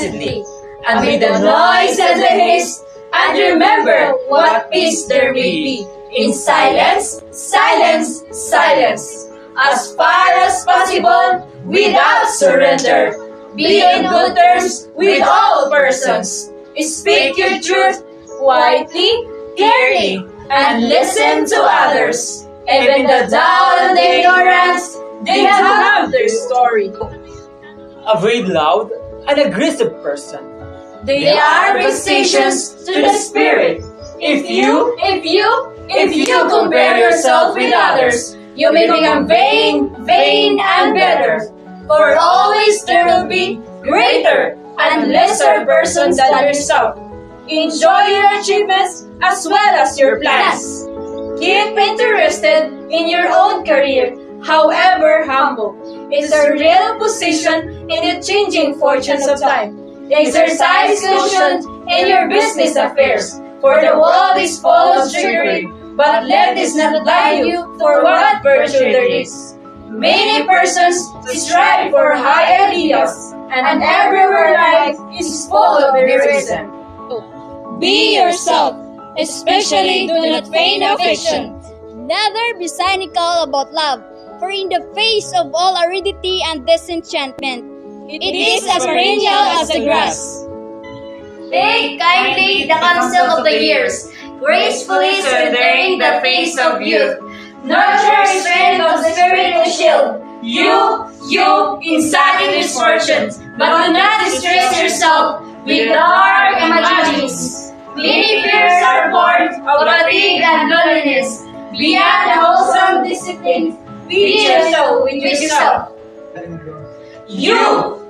blessedly, amid the noise and the haste, and remember what peace there may be in silence, silence, silence. As far as possible, without surrender. Be in good terms with all persons. Speak your truth quietly, clearly, and listen to others. Even the doubt and the ignorance, they have their story. Avoid loud and aggressive person. They are vexations to the spirit. If you compare yourself with others, you may become vain, and better. For always there will be greater and lesser persons than yourself. Enjoy your achievements as well as your plans. Keep interested in your own career, however humble. It's a real position in the changing fortunes of time. Exercise caution in your business affairs, for the world is full of trickery, but let this not blind you for what virtue there is. Many persons strive for high ideals, and everywhere life is full of heroism. Be yourself, especially do not feign affection. Never be cynical about love, for in the face of all aridity and disenchantment, it is as perennial as the grass. Take kindly the counsel of the years, gracefully surrendering the face of youth. Nurture strength of spirit to shield you in sudden misfortunes, but do not distress yourself with dark imaginings. Many fears are born of fatigue and loneliness. Beyond the wholesome discipline, feed yourself with yourself. You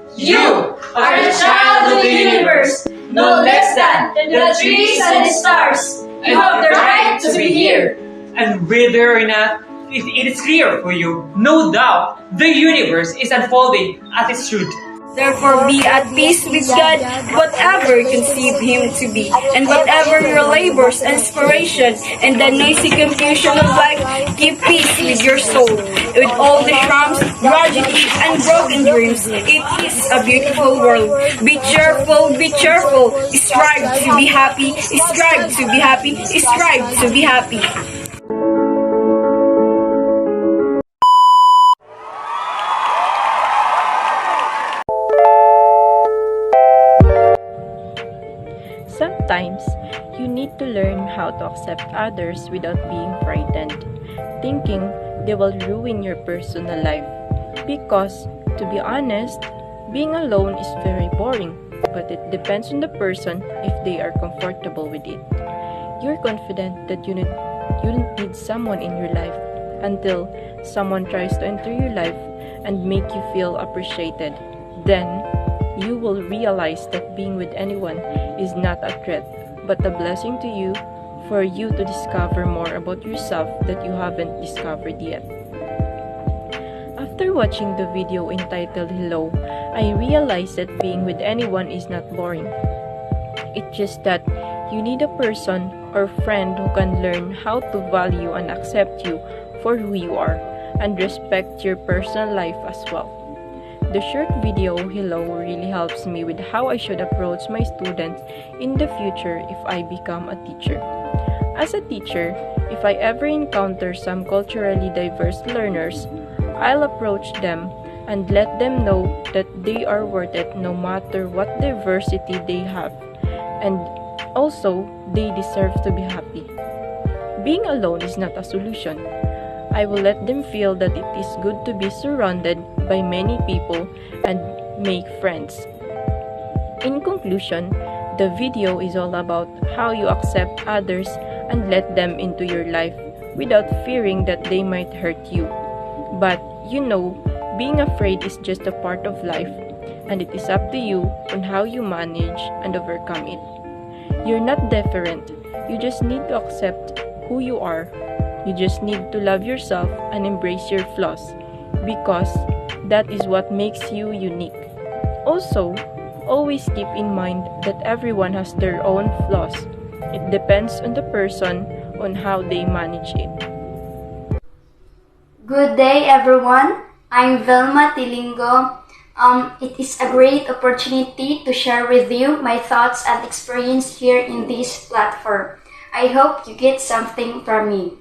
are the child of the universe, no less than the trees and the stars. You have the right to be here. And whether or not it is clear for you, no doubt the universe is unfolding as it should. Therefore be at peace with God, whatever you conceive Him to be, and whatever your labors and inspiration and the noisy confusion of life, keep peace with your soul. With all the shams, tragedy, and broken dreams, it is a beautiful world. Be cheerful, strive to be happy, strive to be happy, strive to be happy. Sometimes, you need to learn how to accept others without being frightened, thinking they will ruin your personal life. Because, to be honest, being alone is very boring, but it depends on the person if they are comfortable with it. You're confident that you don't need someone in your life until someone tries to enter your life and make you feel appreciated. Then, you will realize that being with anyone is not a threat, but a blessing to you for you to discover more about yourself that you haven't discovered yet. After watching the video entitled Hello, I realized that being with anyone is not boring. It's just that you need a person or friend who can learn how to value and accept you for who you are and respect your personal life as well. The short video, Hello, really helps me with how I should approach my students in the future if I become a teacher. As a teacher, if I ever encounter some culturally diverse learners, I'll approach them and let them know that they are worth it no matter what diversity they have, and also they deserve to be happy. Being alone is not a solution. I will let them feel that it is good to be surrounded by many people and make friends. In conclusion, the video is all about how you accept others and let them into your life without fearing that they might hurt you. But, being afraid is just a part of life, and it is up to you on how you manage and overcome it. You're not different, you just need to accept who you are. You just need to love yourself and embrace your flaws, because that is what makes you unique. Also, always keep in mind that everyone has their own flaws. It depends on the person on how they manage it. Good day, everyone. I'm Velma Tilingo, It is a great opportunity to share with you my thoughts and experience here in this platform. I hope you get something from me.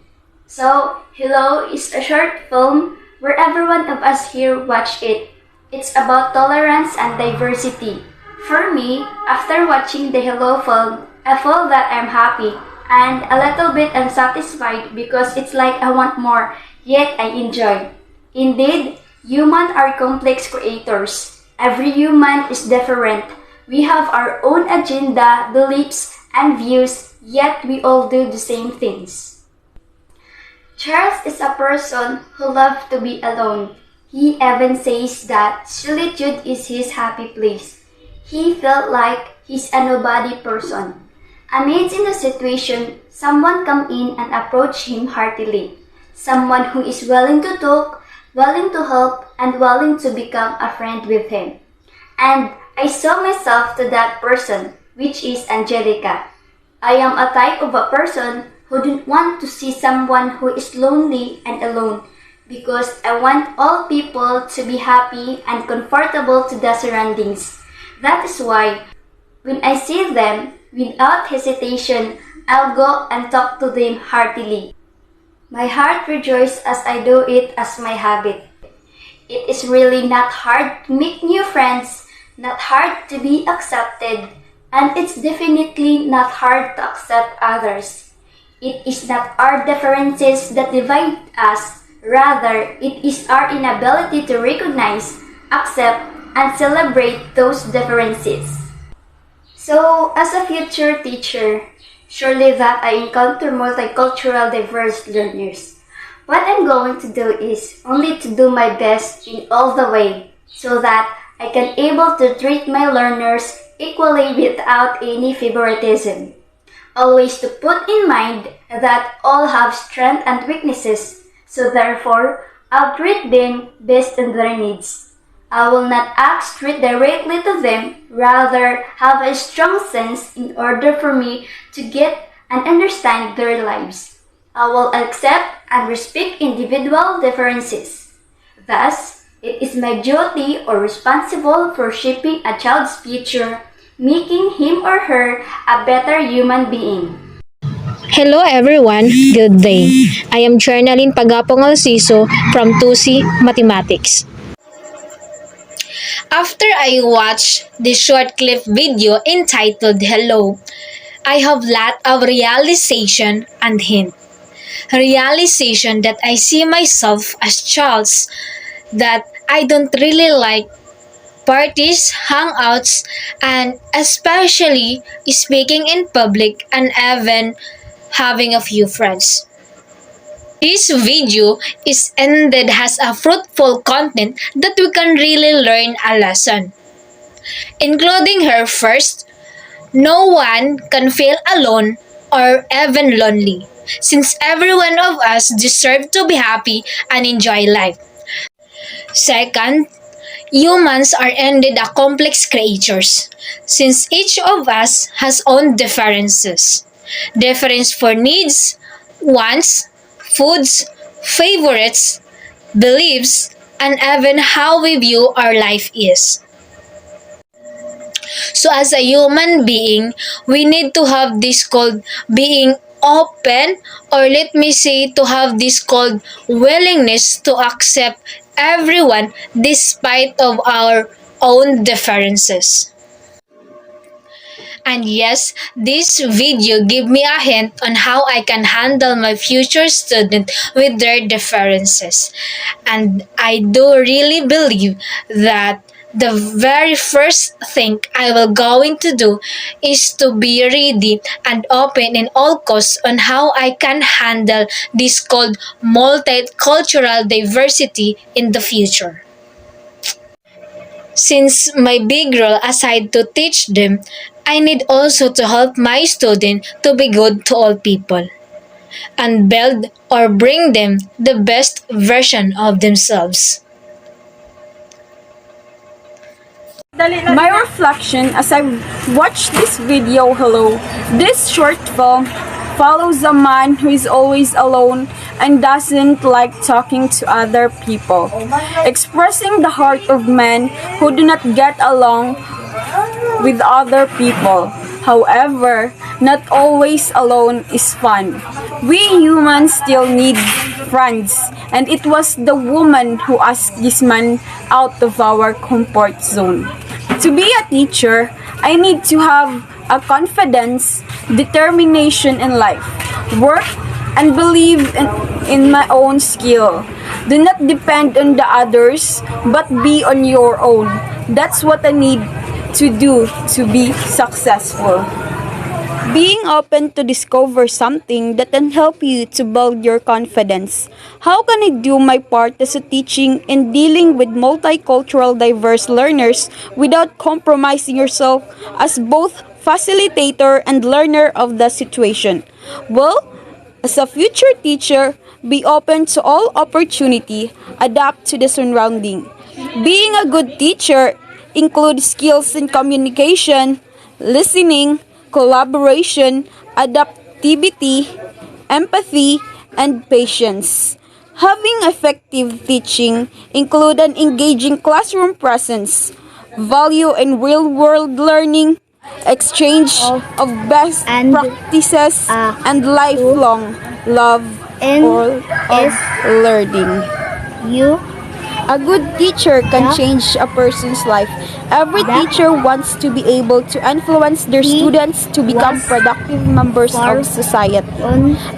So, Hello is a short film where every one of us here watch it. It's about tolerance and diversity. For me, after watching the Hello film, I feel that I'm happy and a little bit unsatisfied because it's like I want more, yet I enjoy. Indeed, humans are complex creators. Every human is different. We have our own agenda, beliefs, and views, yet we all do the same things. Charles is a person who loves to be alone. He even says that solitude is his happy place. He felt like he's a nobody person. Amidst in the situation, someone come in and approach him heartily. Someone who is willing to talk, willing to help, and willing to become a friend with him. And I saw myself to that person, which is Angelica. I am a type of a person who don't want to see someone who is lonely and alone because I want all people to be happy and comfortable to the surroundings. That is why, when I see them, without hesitation, I'll go and talk to them heartily. My heart rejoices as I do it as my habit. It is really not hard to make new friends, not hard to be accepted, and it's definitely not hard to accept others. It is not our differences that divide us, rather, it is our inability to recognize, accept, and celebrate those differences. So, as a future teacher, surely that I encounter multicultural diverse learners. What I'm going to do is only to do my best in all the way so that I can able to treat my learners equally without any favoritism. Always to put in mind that all have strengths and weaknesses, so therefore, I'll treat them based on their needs. I will not act straight directly to them, rather have a strong sense in order for me to get and understand their lives. I will accept and respect individual differences. Thus, it is my duty or responsible for shaping a child's future, making him or her a better human being. Hello everyone, good day. I am Journaline Pagapong Alciso from 2C Mathematics. After I watched the short clip video entitled Hello, I have lot of realization and hint. Realization that I see myself as Charles, that I don't really like parties, hangouts, and especially speaking in public and even having a few friends. This video is ended as a fruitful content that we can really learn a lesson. Including her first, no one can feel alone or even lonely, since every one of us deserve to be happy and enjoy life. Second, humans are indeed a complex creatures, since each of us has own differences. Difference for needs, wants, foods, favorites, beliefs, and even how we view our life is. So as a human being, we need to have this called being open, or let me say to have this called willingness to accept everyone despite of our own differences. And yes, this video give me a hint on how I can handle my future student with their differences. And I do really believe that the very first thing I will going to do is to be ready and open in all costs on how I can handle this called multicultural diversity in the future. Since my big role aside to teach them, I need also to help my student to be good to all people and build or bring them the best version of themselves. My reflection as I watched this video, Hello, this short film follows a man who is always alone and doesn't like talking to other people, expressing the heart of men who do not get along with other people. However, not always alone is fun. We humans still need friends, and it was the woman who asked this man out of our comfort zone. To be a teacher, I need to have a confidence, determination in life, work, and believe in my own skill. Do not depend on the others, but be on your own. That's what I need to do to be successful. Being open to discover something that can help you to build your confidence. How can I do my part as a teaching in dealing with multicultural diverse learners without compromising yourself as both facilitator and learner of the situation? Well, as a future teacher, be open to all opportunity, adapt to the surrounding. Being a good teacher includes skills in communication, listening, collaboration, adaptivity, empathy, and patience. Having effective teaching include an engaging classroom presence, value in real-world learning, exchange of best practices, and lifelong love of learning. A good teacher can change a person's life. Every teacher wants to be able to influence their students to become productive members of society.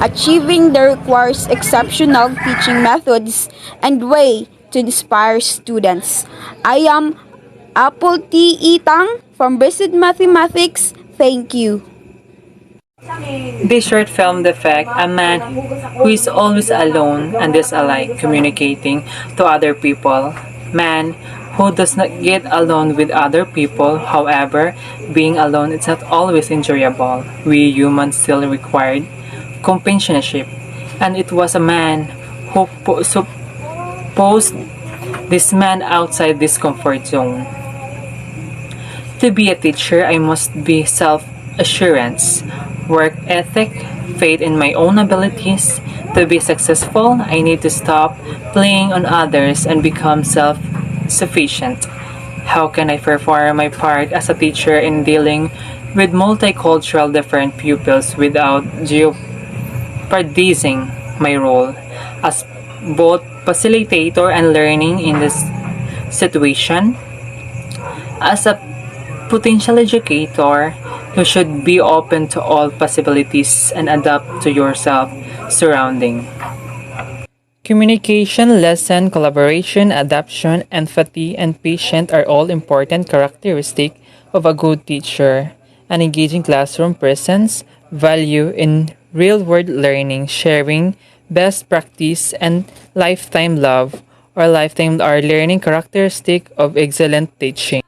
Achieving that requires exceptional teaching methods and way to inspire students. I am Apple T. Itang from Basic Mathematics. Thank you. This short film depicts a man who is always alone and dislike communicating to other people. Man who does not get along with other people. However, being alone is not always enjoyable. We humans still required companionship, and it was a man who posed this man outside this comfort zone. To be a teacher, I must be self-assurance, work ethic, faith in my own abilities. To be successful, I need to stop playing on others and become self-sufficient. How can I perform my part as a teacher in dealing with multicultural different pupils without jeopardizing my role as both facilitator and learning in this situation? As a potential educator, you should be open to all possibilities and adapt to yourself surrounding. Communication, lesson, collaboration, adaptation, empathy, and patience are all important characteristics of a good teacher. An engaging classroom presence, value in real-world learning, sharing, best practice, and lifetime love or lifetime are learning characteristics of excellent teaching.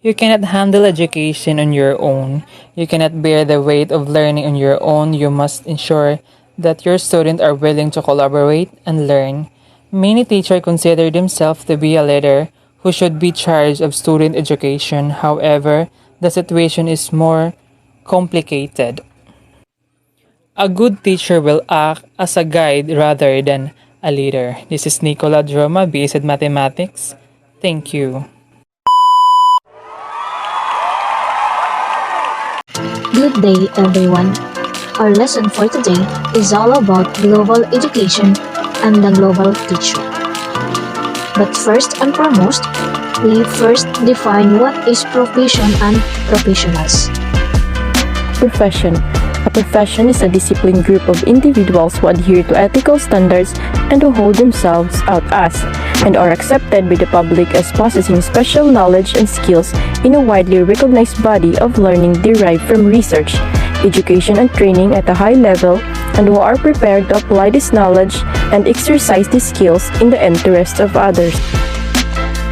You cannot handle education on your own. You cannot bear the weight of learning on your own. You must ensure that your students are willing to collaborate and learn. Many teachers consider themselves to be a leader who should be charged of student education. However, the situation is more complicated. A good teacher will act as a guide rather than a leader. This is Nicola Droma, Basic Mathematics. Thank you. Good day, everyone. Our lesson for today is all about global education and the global teacher. But first and foremost, we first define what is profession and professionals. Profession. A profession is a disciplined group of individuals who adhere to ethical standards and who hold themselves out as and are accepted by the public as possessing special knowledge and skills in a widely recognized body of learning derived from research, education and training at a high level, and who are prepared to apply this knowledge and exercise these skills in the interest of others.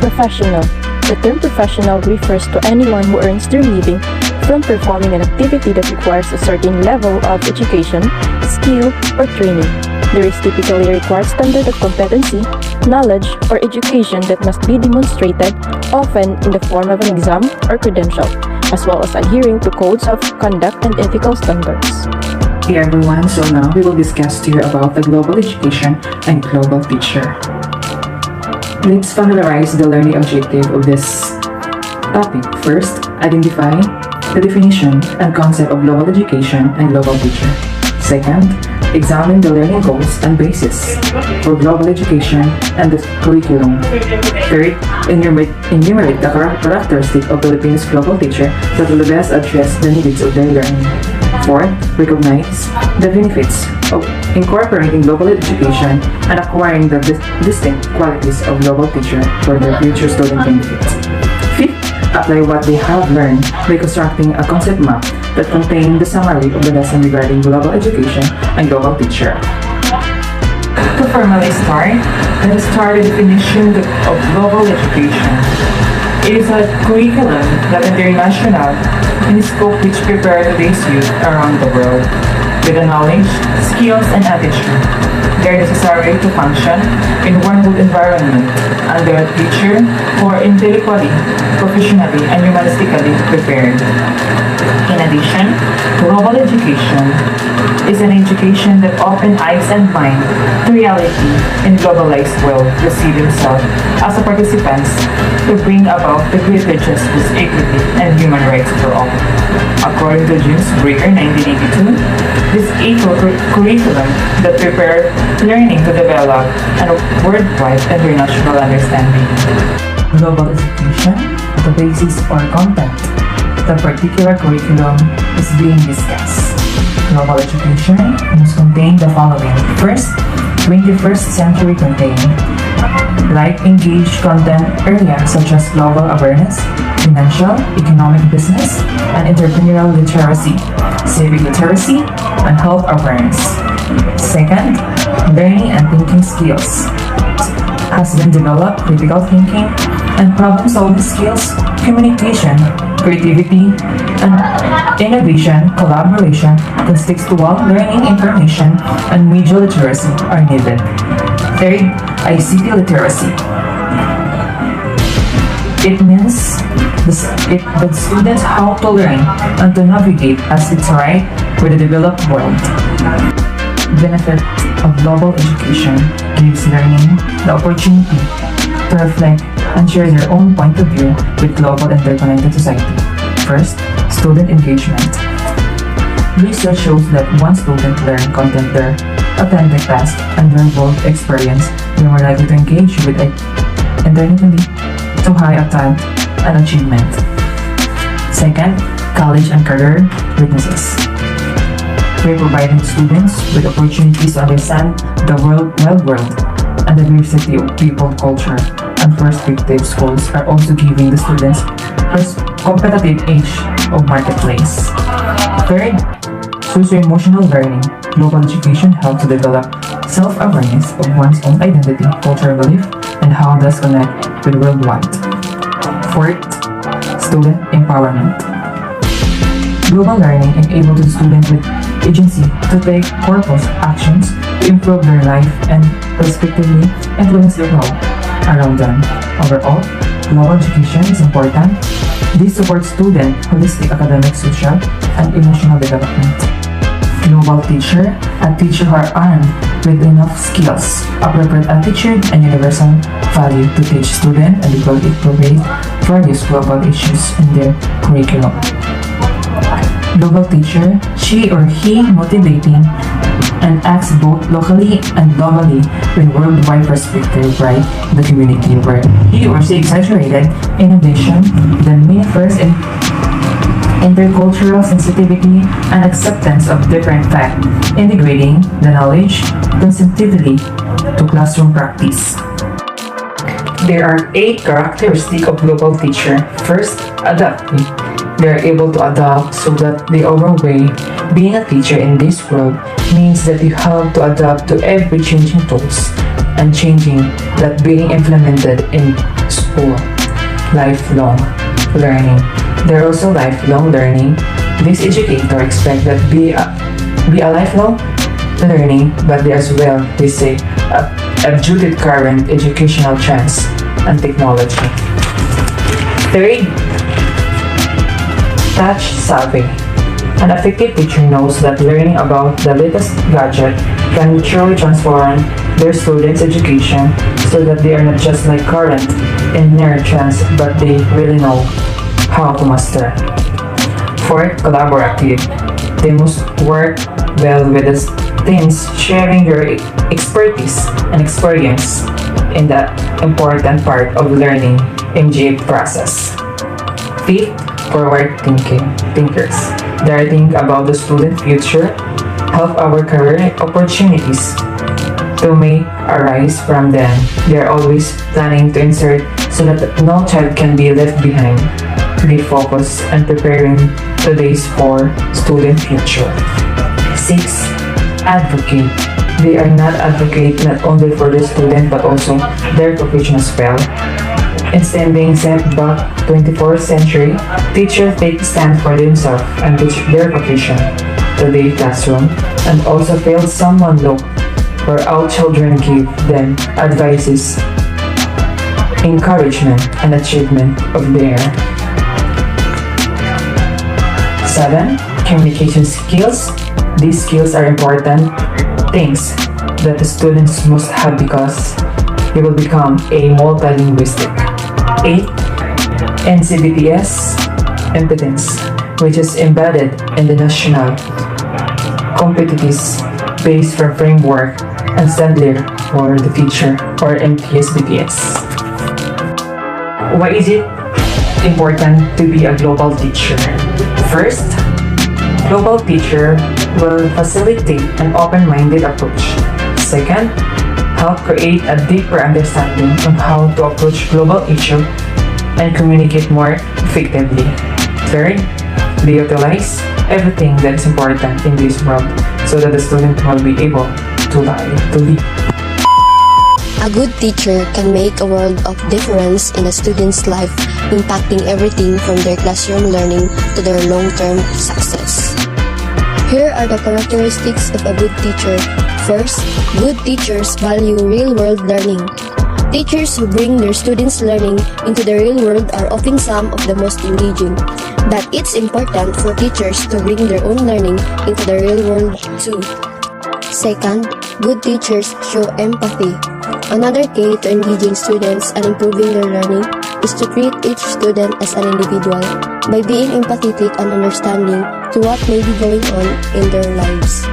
Professional. The term professional refers to anyone who earns their living from performing an activity that requires a certain level of education, skill, or training. There is typically a required standard of competency, knowledge, or education that must be demonstrated, often in the form of an exam or credential, as well as adhering to codes of conduct and ethical standards. Okay everyone, so now we will discuss to you about the global education and global teacher. Let's familiarize the learning objective of this topic. First, identify the definition and concept of global education and global teacher. Second, examine the learning goals and basis for global education and the curriculum. Third, enumerate the characteristic of Philippines global teacher that will best address the needs of their learning. Fourth, recognize the benefits of incorporating global education and acquiring the distinct qualities of global teacher for their future student benefits. Fifth, apply what they have learned by constructing a concept map that contains the summary of the lesson regarding global education and global teacher. To formally start, let us start the definition of global education. It is a curriculum that is international in scope which prepare today's youth around the world with the knowledge, skills, and attitude they are necessary to function in one good environment under a teacher who are intellectually, professionally, and humanistically prepared. In addition, global education is an education that opens eyes and mind to reality in globalized world to see themselves as a participants to bring about the greater justice, equity, and human rights for all. According to James Breaker 1982, this equal curriculum that prepare learning to develop a worldwide international understanding. Global education, the basis or content. The particular curriculum is being discussed. Global education must contain the following. First, 21st century contain like engaged content areas such as global awareness, financial, economic business, and entrepreneurial literacy, civic literacy, and health awareness. Second, learning and thinking skills has been developed critical thinking and problem-solving skills, communication, creativity, and innovation, collaboration, contextual learning, information, and media literacy are needed. Third, ICT literacy. It means the students how to learn and to navigate as it's right with the developed world. Benefit of global education gives learning the opportunity to reflect and share their own point of view with global interconnected society. First, student engagement. Research shows that one student learn content there, attend the class, and their world experience, they are more likely to engage with it internally to high talent and achievement. Second, college and career readiness. We're providing students with opportunities to understand the wide world and the diversity of people, culture, and perspective. Schools are also giving the students first competitive edge of marketplace. Third, socio-emotional learning. Global education helps to develop self-awareness of one's own identity, cultural belief, and how does connect with worldwide. Fourth, student empowerment. Global learning enables the student with agency to take purpose actions to improve their life and respectively influence their world around them. Overall, global education is important. This supports student holistic academic, social, and emotional development. Global teacher, a teacher who are armed with enough skills, appropriate attitude, and universal value to teach students and incorporate various global issues in their curriculum. Global teacher, she or he motivating and acts both locally and globally with worldwide perspective, right? The community where he or she exaggerated innovation, the first in intercultural sensitivity and acceptance of different facts, integrating the knowledge consecutively to classroom practice. There are 8 characteristics of global teacher. First, adaptive. They are able to adapt so that the overall way being a teacher in this world means that you have to adapt to every changing tools and changing that being implemented in school. Lifelong learning. There are also lifelong learning. This educator expect that be a lifelong learning, but they as well, they say, adjudicate current educational trends and technology. Third, touch savvy. An effective teacher knows that learning about the latest gadget can truly transform their students' education so that they are not just like current in nerd trends, but they really know how to master. Fourth, collaborative. They must work well with the teams, sharing their expertise and experience in the important part of learning MGA process. Fifth, forward thinkers. They are thinking about the student future, help our career opportunities to may arise from them. They are always planning to insert so that no child can be left behind. They focus on preparing today's for student future. 6. Advocate. They are not advocate not only for the student but also their profession as well. Instead of being sent back 24th century, teachers take stand for themselves and teach their profession to the classroom, and also feel someone look for all children, give them advices, encouragement, and achievement of their. 7. Communication skills. These skills are important things that the students must have because they will become a multilinguistic. 8. NCBTS impedance, which is embedded in the national competencies based from framework and standard for the teacher or MTS-BTS. Why is it important to be a global teacher? First, global teacher will facilitate an open-minded approach. Second, help create a deeper understanding on how to approach global issues and communicate more effectively. Third, they utilize everything that is important in this world so that the student will be able to lead. A good teacher can make a world of difference in a student's life, impacting everything from their classroom learning to their long-term success. Here are the characteristics of a good teacher. First, good teachers value real-world learning. Teachers who bring their students' learning into the real world are often some of the most engaging. But it's important for teachers to bring their own learning into the real world too. Second, good teachers show empathy. Another key to engaging students and improving their learning is to treat each student as an individual by being empathetic and understanding to what may be going on in their lives.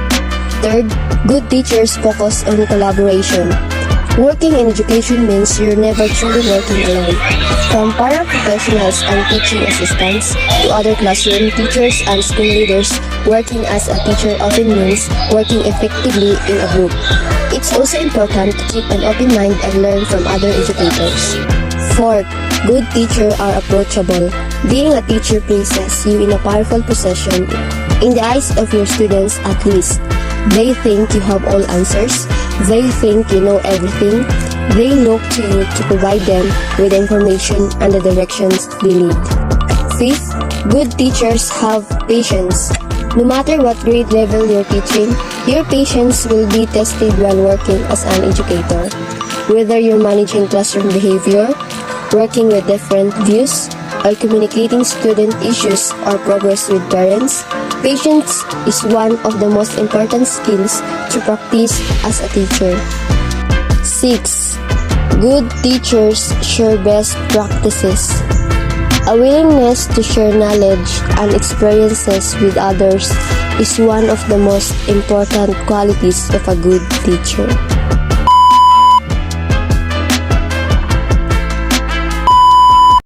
Third, good teachers focus on collaboration. Working in education means you're never truly working alone. From paraprofessionals and teaching assistants to other classroom teachers and school leaders, working as a teacher often means working effectively in a group. It's also important to keep an open mind and learn from other educators. Fourth, good teachers are approachable. Being a teacher places you in a powerful position in the eyes of your students at least. They think you have all answers. They think you know everything. They look to you to provide them with the information and the directions they need. Fifth, good teachers have patience. No matter what grade level you're teaching, your patience will be tested while working as an educator. Whether you're managing classroom behavior, working with different views, or communicating student issues or progress with parents, patience is one of the most important skills to practice as a teacher. 6. Good teachers share best practices. A willingness to share knowledge and experiences with others is one of the most important qualities of a good teacher.